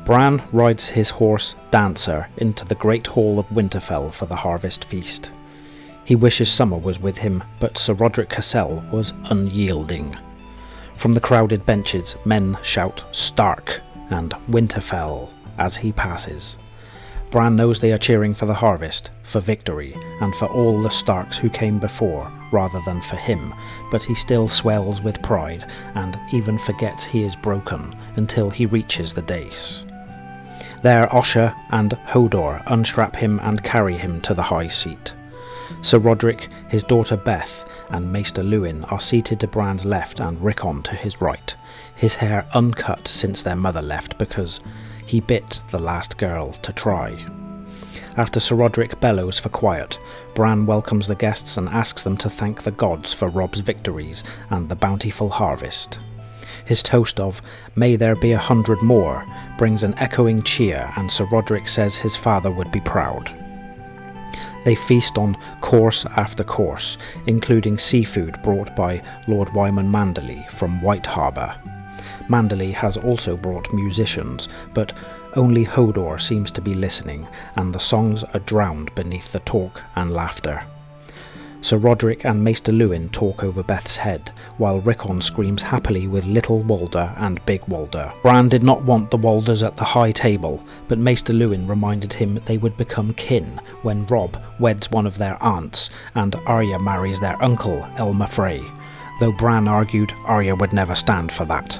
Bran rides his horse Dancer into the great hall of Winterfell for the harvest feast. He wishes summer was with him, but Sir Rodrik Cassel was unyielding. From the crowded benches men shout "Stark" and "Winterfell" as he passes. Bran knows they are cheering for the harvest, for victory, and for all the Starks who came before, rather than for him, but he still swells with pride, and even forgets he is broken, until he reaches the dais. There Osha and Hodor unstrap him and carry him to the high seat. Sir Rodrik, his daughter Beth, and Maester Luwin are seated to Bran's left and Rickon to his right, his hair uncut since their mother left because he bit the last girl to try. After Sir Rodrik bellows for quiet, Bran welcomes the guests and asks them to thank the gods for Robb's victories and the bountiful harvest. His toast of "May there be 100 more" brings an echoing cheer, and Sir Rodrik says his father would be proud. They feast on course after course, including seafood brought by Lord Wyman Manderley from White Harbour. Manderley has also brought musicians, but only Hodor seems to be listening, and the songs are drowned beneath the talk and laughter. Sir Rodrik and Maester Luwin talk over Beth's head, while Rickon screams happily with Little Walder and Big Walder. Bran did not want the Walders at the high table, but Maester Luwin reminded him they would become kin when Robb weds one of their aunts, and Arya marries their uncle, Elmer Frey, though Bran argued Arya would never stand for that.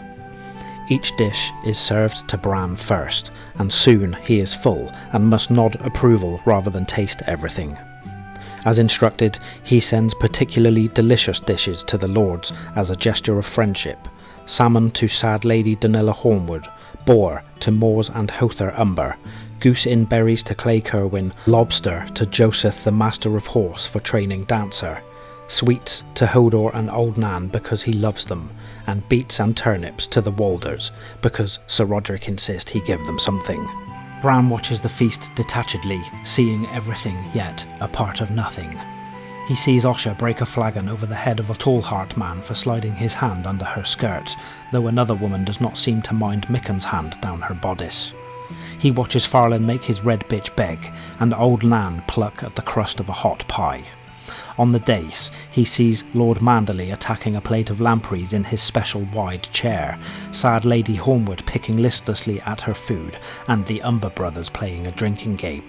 Each dish is served to Bran first, and soon he is full and must nod approval rather than taste everything. As instructed, he sends particularly delicious dishes to the lords as a gesture of friendship. Salmon to sad Lady Donella Hornwood, boar to Mors and Hother Umber, goose in berries to Clay Kerwin, lobster to Joseph the Master of Horse for training Dancer, sweets to Hodor and Old Nan because he loves them, and beets and turnips to the Walders because Sir Rodrik insists he give them something. Bran watches the feast detachedly, seeing everything yet a part of nothing. He sees Osha break a flagon over the head of a tall-heart man for sliding his hand under her skirt, though another woman does not seem to mind Mickon's hand down her bodice. He watches Farlan make his red bitch beg, and Old Nan pluck at the crust of a hot pie. On the dais, he sees Lord Manderley attacking a plate of lampreys in his special wide chair, sad Lady Hornwood picking listlessly at her food, and the Umber brothers playing a drinking game.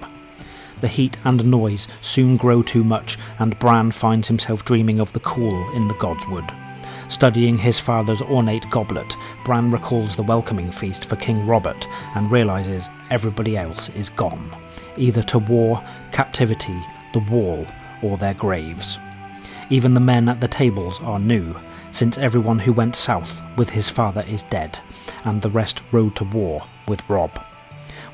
The heat and noise soon grow too much, and Bran finds himself dreaming of the cool in the Godswood. Studying his father's ornate goblet, Bran recalls the welcoming feast for King Robert, and realises everybody else is gone, either to war, captivity, the wall, or their graves. Even the men at the tables are new, since everyone who went south with his father is dead, and the rest rode to war with Robb.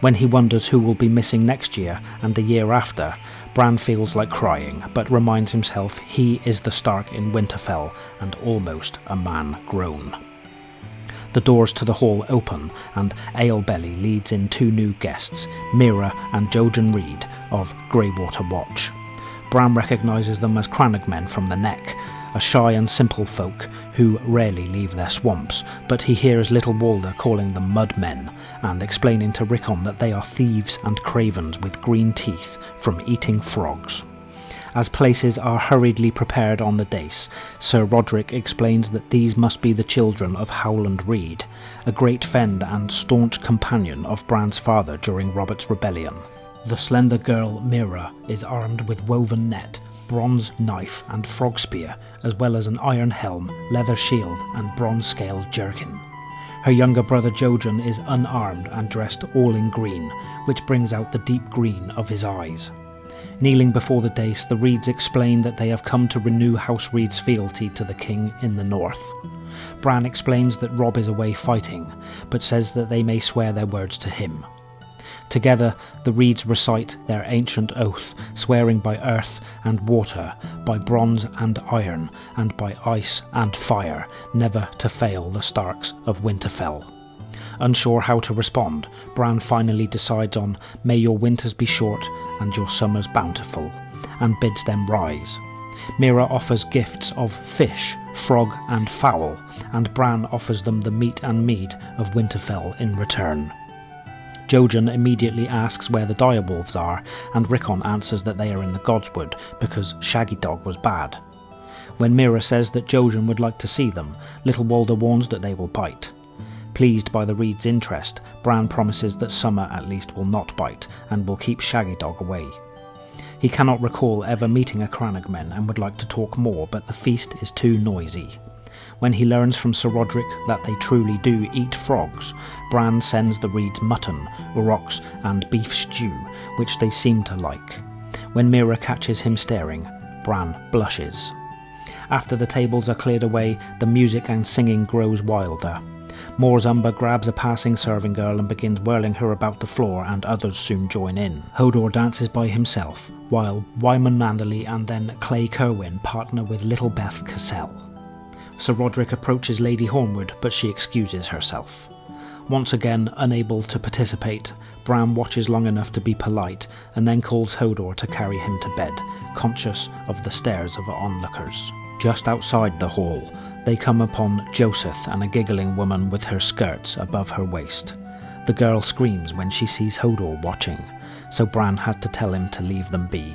When he wonders who will be missing next year and the year after, Bran feels like crying, but reminds himself he is the Stark in Winterfell and almost a man grown. The doors to the hall open, and Alebelly leads in two new guests, Meera and Jojen Reed of Greywater Watch. Bran recognises them as Crannogmen from the Neck, a shy and simple folk who rarely leave their swamps, but he hears Little Walder calling them Mudmen, and explaining to Rickon that they are thieves and cravens with green teeth from eating frogs. As places are hurriedly prepared on the dais, Sir Rodrik explains that these must be the children of Howland Reed, a great friend and staunch companion of Bran's father during Robert's rebellion. The slender girl Meera is armed with woven net, bronze knife and frog spear, as well as an iron helm, leather shield and bronze-scaled jerkin. Her younger brother Jojen is unarmed and dressed all in green, which brings out the deep green of his eyes. Kneeling before the dais, the Reeds explain that they have come to renew House Reed's fealty to the king in the north. Bran explains that Robb is away fighting, but says that they may swear their words to him. Together, the Reeds recite their ancient oath, swearing by earth and water, by bronze and iron, and by ice and fire, never to fail the Starks of Winterfell. Unsure how to respond, Bran finally decides on "May your winters be short and your summers bountiful," and bids them rise. Meera offers gifts of fish, frog and fowl, and Bran offers them the meat and mead of Winterfell in return. Jojen immediately asks where the direwolves are, and Rickon answers that they are in the Godswood because Shaggy Dog was bad. When Mira says that Jojen would like to see them, Little Walder warns that they will bite. Pleased by the Reeds' interest, Bran promises that Summer at least will not bite and will keep Shaggy Dog away. He cannot recall ever meeting a Crannogmen and would like to talk more, but the feast is too noisy. When he learns from Sir Roderick that they truly do eat frogs, Bran sends the Reeds mutton, uroks and beef stew, which they seem to like. When Mira catches him staring, Bran blushes. After the tables are cleared away, the music and singing grows wilder. Mors Umber grabs a passing serving girl and begins whirling her about the floor, and others soon join in. Hodor dances by himself, while Wyman Manderley and then Clay Kerwin partner with Little Beth Cassell. Sir Roderick approaches Lady Hornwood, but she excuses herself. Once again unable to participate, Bran watches long enough to be polite, and then calls Hodor to carry him to bed, conscious of the stares of onlookers. Just outside the hall, they come upon Joseph and a giggling woman with her skirts above her waist. The girl screams when she sees Hodor watching, so Bran has to tell him to leave them be.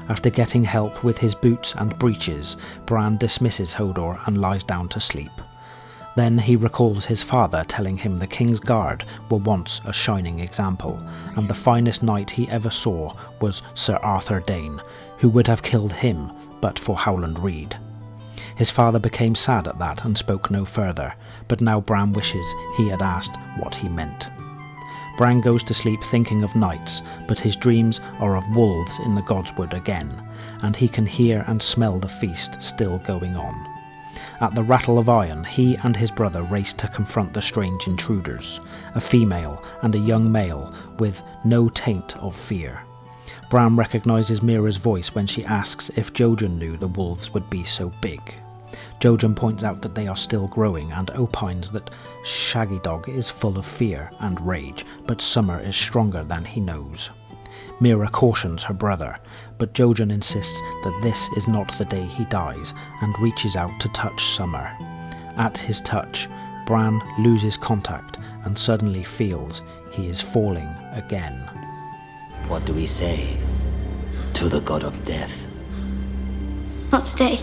After getting help with his boots and breeches, Bran dismisses Hodor and lies down to sleep. Then he recalls his father telling him the King's Guard were once a shining example, and the finest knight he ever saw was Sir Arthur Dane, who would have killed him but for Howland Reed. His father became sad at that and spoke no further, but now Bran wishes he had asked what he meant. Bran goes to sleep thinking of knights, but his dreams are of wolves in the Godswood again, and he can hear and smell the feast still going on. At the rattle of iron, he and his brother race to confront the strange intruders, a female and a young male with no taint of fear. Bran recognises Mira's voice when she asks if Jojen knew the wolves would be so big. Jojen points out that they are still growing and opines that Shaggy Dog is full of fear and rage, but Summer is stronger than he knows. Mira cautions her brother, but Jojen insists that this is not the day he dies and reaches out to touch Summer. At his touch, Bran loses contact and suddenly feels he is falling again. What do we say to the god of death? Not today.